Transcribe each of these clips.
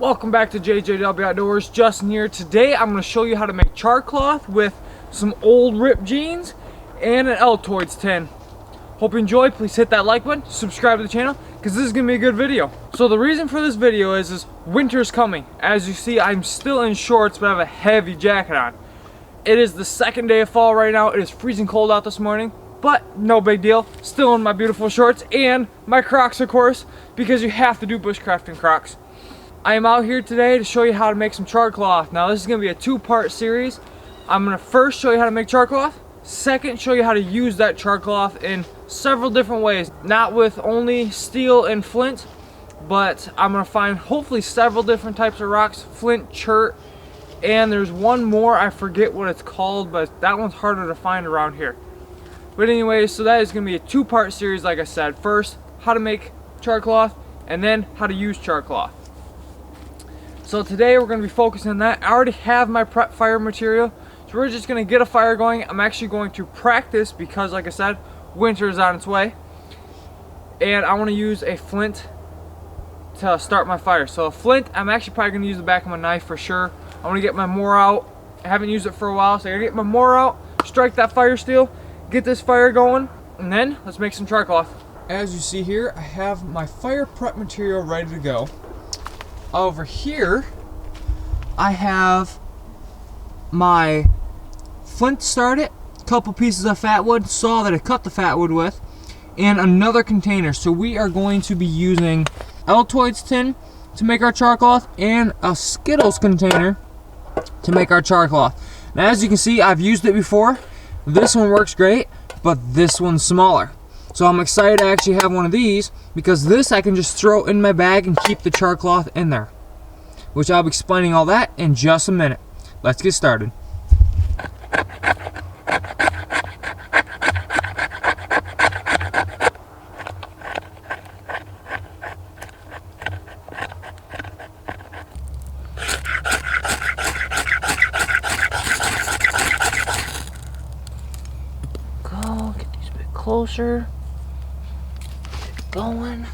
Welcome back to JJW Outdoors. Justin here. Today I'm going to show you how to make char cloth with some old ripped jeans and an Altoids tin. Hope you enjoy. Please hit that like button, subscribe to the channel, because this is going to be a good video. So the reason for this video is winter's coming. As you see, I'm still in shorts, but I have a heavy jacket on. It is the second day of fall right now. It is freezing cold out this morning, but no big deal. Still in my beautiful shorts and my Crocs, of course, because you have to do bushcrafting Crocs. I am out here today to show you how to make some char cloth. Now this is going to be a two-part series. I'm going to first show you how to make char cloth. Second, show you how to use that char cloth in several different ways. Not with only steel and flint, but I'm going to find hopefully several different types of rocks. Flint, chert, and there's one more, I forget what it's called, but that one's harder to find around here. But anyway, so that is going to be a two-part series like I said. First, how to make char cloth, and then how to use char cloth. So today we're going to be focusing on that. I already have my prep fire material, so we're just going to get a fire going. I'm actually going to practice because, like I said, winter is on its way. And I want to use a flint to start my fire. So a flint, I'm actually probably going to use the back of my knife for sure. I want to get my more out. I haven't used it for a while, so I got to get my more out, strike that fire steel, get this fire going, and then let's make some char cloth. As you see here, I have my fire prep material ready to go. Over here, I have my flint started, a couple pieces of fat wood, saw that I cut the fat wood with, and another container. So we are going to be using Altoids tin to make our char cloth and a Skittles container to make our char cloth. Now as you can see, I've used it before. This one works great, but this one's smaller. So I'm excited to actually have one of these because this I can just throw in my bag and keep the char cloth in there. Which I'll be explaining all that in just a minute. Let's get started. Go, get these a bit closer. Going.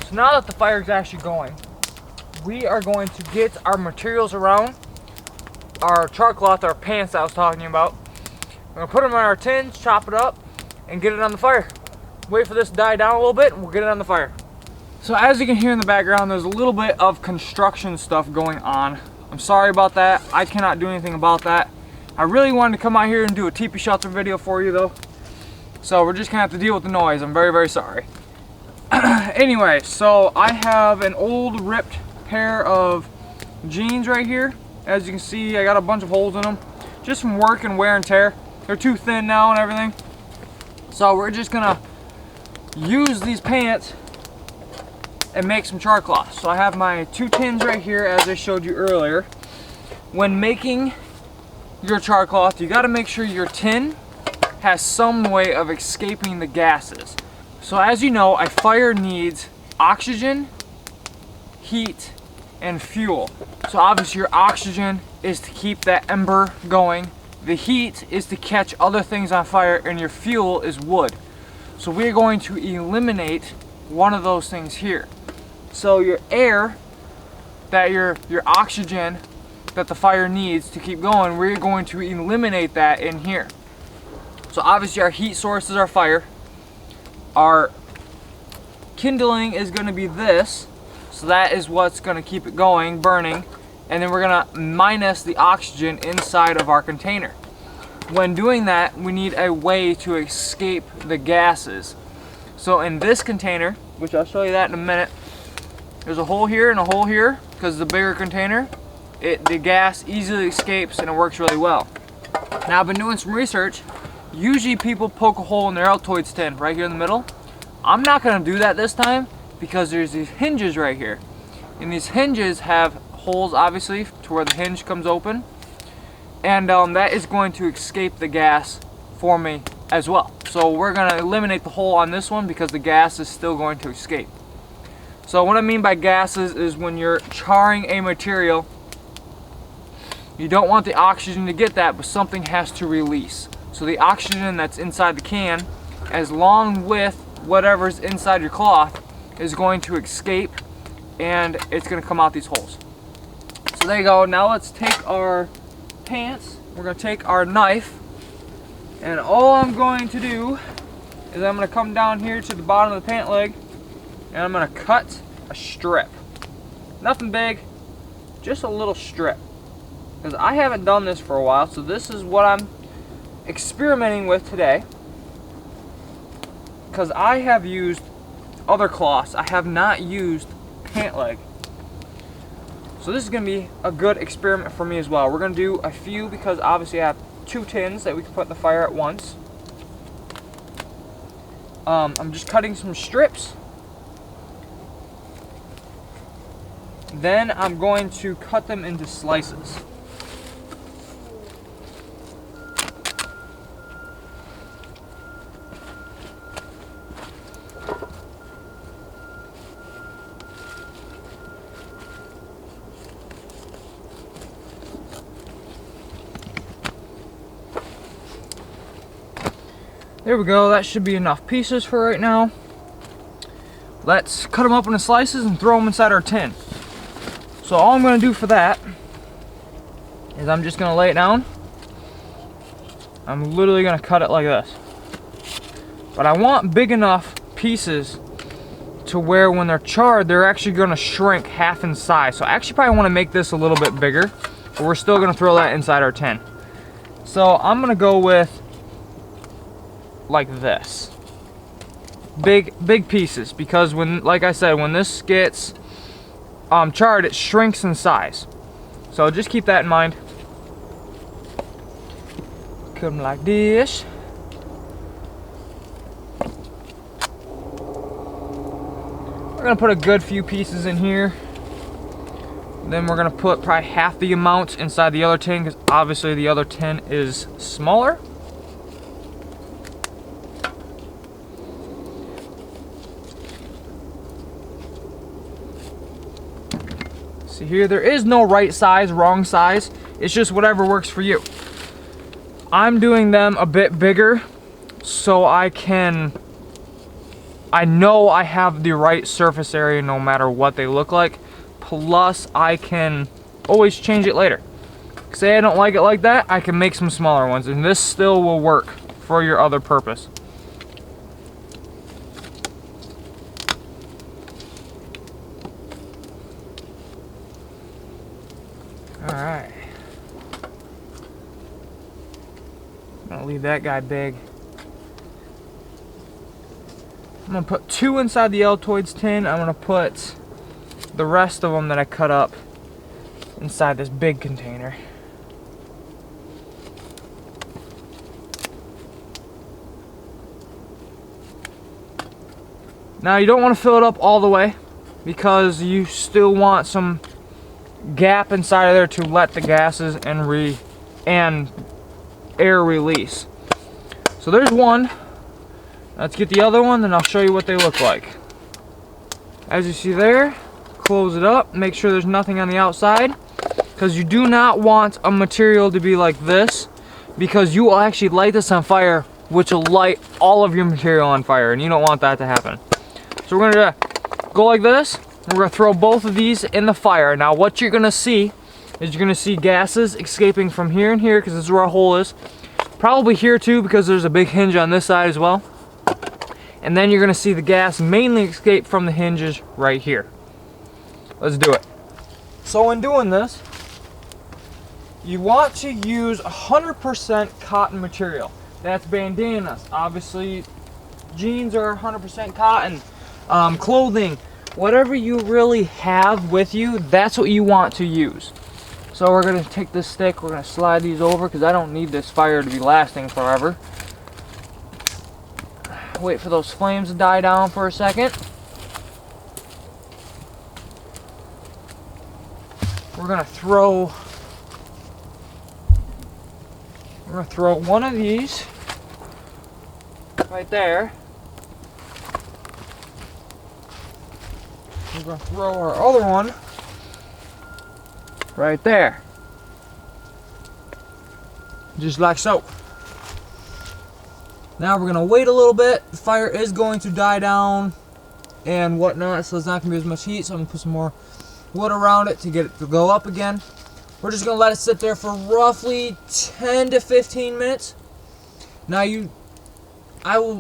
So now that the fire is actually going, we are going to get our materials around our char cloth, our pants I was talking about. We're going to put them in our tins, chop it up, and get it on the fire. Wait for this to die down a little bit, and we'll get it on the fire. So as you can hear in the background, there's a little bit of construction stuff going on. I'm sorry about that. I cannot do anything about that. I really wanted to come out here and do a teepee shelter video for you though. So we're just going to have to deal with the noise. I'm very, very sorry. Anyway, so I have an old ripped pair of jeans right here. As you can see, I got a bunch of holes in them just from work and wear and tear. They're too thin now and everything. So we're just gonna use these pants and make some char cloth. So I have my two tins right here as I showed you earlier. When making your char cloth, you gotta make sure your tin has some way of escaping the gases. So as you know, a fire needs oxygen, heat, and fuel. So obviously your oxygen is to keep that ember going, the heat is to catch other things on fire, and your fuel is wood. So we're going to eliminate one of those things here. So your air, that your oxygen that the fire needs to keep going, we're going to eliminate that in here. So obviously our heat source is our fire. Our kindling is going to be this. So that is what's going to keep it going, burning, and then we're going to minus the oxygen inside of our container. When doing that, we need a way to escape the gases. So in this container, which I'll show you that in a minute, there's a hole here and a hole here because it's a bigger container. The gas easily escapes and it works really well. Now I've been doing some research. Usually people poke a hole in their Altoids tin right here in the middle. I'm not going to do that this time, because there's these hinges right here, and these hinges have holes obviously to where the hinge comes open, and that is going to escape the gas for me as well. So we're going to eliminate the hole on this one because the gas is still going to escape. So what I mean by gases is when you're charring a material, you don't want the oxygen to get that, but something has to release. So the oxygen that's inside the can, as long with whatever's inside your cloth, is going to escape, and it's going to come out these holes. So there you go. Now let's take our pants. We're going to take our knife, and all I'm going to do is I'm going to come down here to the bottom of the pant leg, and I'm going to cut a strip. Nothing big, just a little strip. Because I haven't done this for a while, so this is what I'm experimenting with today. Because I have used other cloths, I have not used pant leg. So this is going to be a good experiment for me as well. We're going to do a few because obviously I have 2 tins that we can put in the fire at once. I'm just cutting some strips. Then I'm going to cut them into slices. There we go, that should be enough pieces for right now. Let's cut them up into slices and throw them inside our tin. So all I'm going to do for that is I'm just going to lay it down. I'm literally going to cut it like this. But I want big enough pieces to where when they're charred, they're actually going to shrink half in size. So I actually probably want to make this a little bit bigger, but we're still going to throw that inside our tin. So I'm going to go with like this. Big pieces, because when, like I said, when this gets charred, it shrinks in size. So just keep that in mind. Cut them like this. We're gonna put a good few pieces in here. Then we're gonna put probably half the amount inside the other tin, because obviously the other tin is smaller. See here, there is no right size, wrong size. It's just whatever works for you. I'm doing them a bit bigger so I know I have the right surface area no matter what they look like. Plus, I can always change it later. Say I don't like it like that, I can make some smaller ones, and this still will work for your other purpose. Alright. I'm gonna leave that guy big. I'm gonna put 2 inside the Altoids tin. I'm gonna put the rest of them that I cut up inside this big container. Now you don't want to fill it up all the way because you still want some gap inside of there to let the gases and air release. So there's one. Let's get the other one, then I'll show you what they look like. As you see there, close it up, make sure there's nothing on the outside, because you do not want a material to be like this, because you will actually light this on fire, which will light all of your material on fire, and you don't want that to happen. So we're gonna go like this. We're gonna throw both of these in the fire. Now what you're gonna see is you're gonna see gases escaping from here and here, because this is where our hole is. Probably here too, because there's a big hinge on this side as well. And then you're gonna see the gas mainly escape from the hinges right here. Let's do it. So in doing this, you want to use 100% cotton material. That's bandanas. Obviously, jeans are 100% cotton. Clothing, whatever you really have with you, that's what you want to use. So we're gonna take this stick, we're gonna slide these over because I don't need this fire to be lasting forever. Wait for those flames to die down for a second. We're gonna throw one of these right there. We're going to throw our other one right there. Just like so. Now we're going to wait a little bit. The fire is going to die down and whatnot, so there's not going to be as much heat. So I'm going to put some more wood around it to get it to go up again. We're just going to let it sit there for roughly 10 to 15 minutes. Now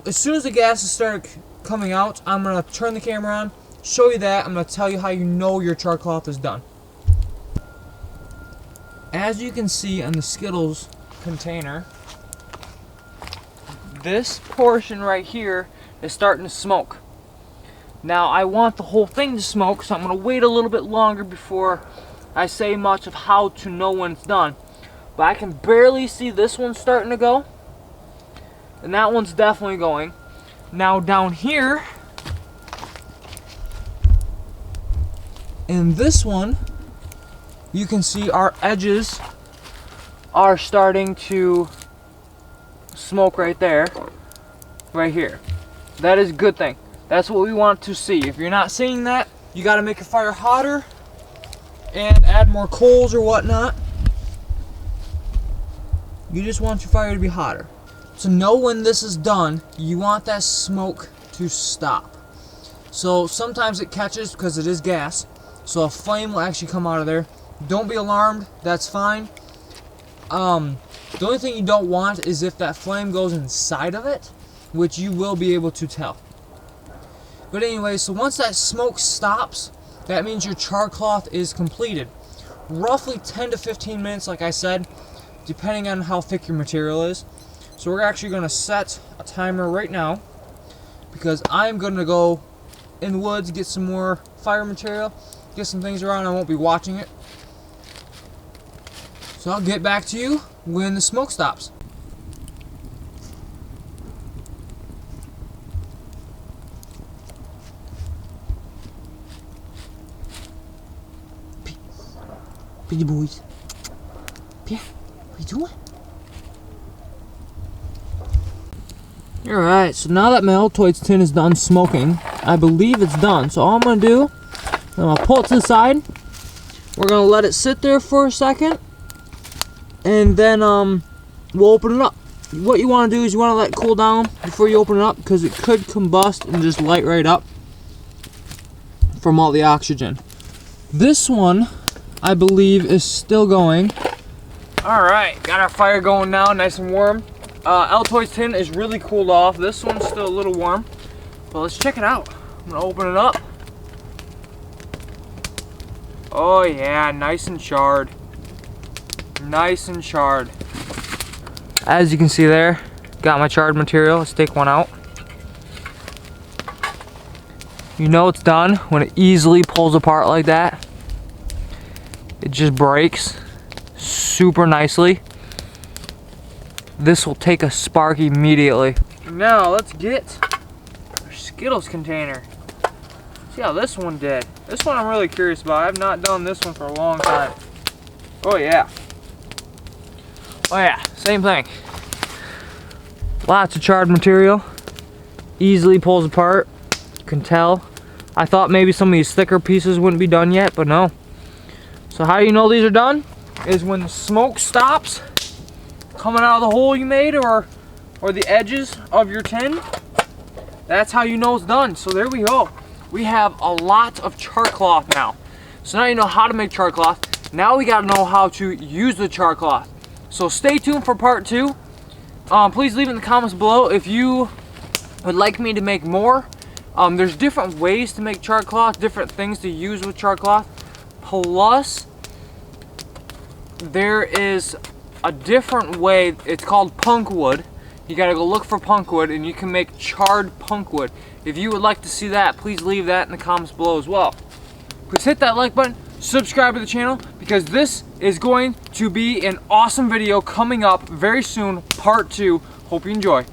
as soon as the gases start coming out, I'm going to turn the camera on, show you that. I'm going to tell you how you know your char cloth is done. As you can see on the Skittles container, this portion right here is starting to smoke. Now I want the whole thing to smoke, so I'm going to wait a little bit longer before I say much of how to know when it's done. But I can barely see this one starting to go, and that one's definitely going. Now down here, in this one, you can see our edges are starting to smoke right there, right here. That is a good thing. That's what we want to see. If you're not seeing that, you got to make your fire hotter and add more coals or whatnot. You just want your fire to be hotter. To know when this is done, you want that smoke to stop. So sometimes it catches because it is gas, so a flame will actually come out of there. Don't be alarmed, that's fine. The only thing you don't want is if that flame goes inside of it, which you will be able to tell. But anyway, so once that smoke stops, that means your char cloth is completed. Roughly 10 to 15 minutes, like I said, depending on how thick your material is. So we're actually going to set a timer right now, because I'm going to go in the woods, get some more fire material, get some things around. I won't be watching it. So I'll get back to you when the smoke stops. Pretty boys. Pierre, what are you doing? Alright, so now that my Altoids tin is done smoking, I believe it's done. So all I'm going to do, I'm going to pull it to the side. We're going to let it sit there for a second. And then we'll open it up. What you want to do is you want to let it cool down before you open it up, because it could combust and just light right up from all the oxygen. This one, I believe, is still going. Alright, got our fire going now, nice and warm. Altoids tin is really cooled off. This one's still a little warm, but let's check it out. I'm gonna open it up. Oh yeah, nice and charred. Nice and charred. As you can see there, got my charred material. Let's take one out. You know it's done when it easily pulls apart like that. It just breaks super nicely. This will take a spark immediately. Now let's get our Skittles container. See how this one did. This one I'm really curious about. I've not done this one for a long time. Oh yeah. Oh yeah, same thing. Lots of charred material. Easily pulls apart. You can tell. I thought maybe some of these thicker pieces wouldn't be done yet, but no. So how you know these are done is when the smoke stops coming out of the hole you made, or the edges of your tin. That's how you know it's done. So there we go. We have a lot of char cloth now. So now you know how to make char cloth. Now we got to know how to use the char cloth. So stay tuned for part 2. Please leave in the comments below if you would like me to make more. There's different ways to make char cloth, different things to use with char cloth. Plus, there is a different way. It's called punk wood. You gotta go look for punk wood, and you can make charred punk wood. If you would like to see that, please leave that in the comments below as well. Please hit that like button, subscribe to the channel, because this is going to be an awesome video coming up very soon, part 2. Hope you enjoy.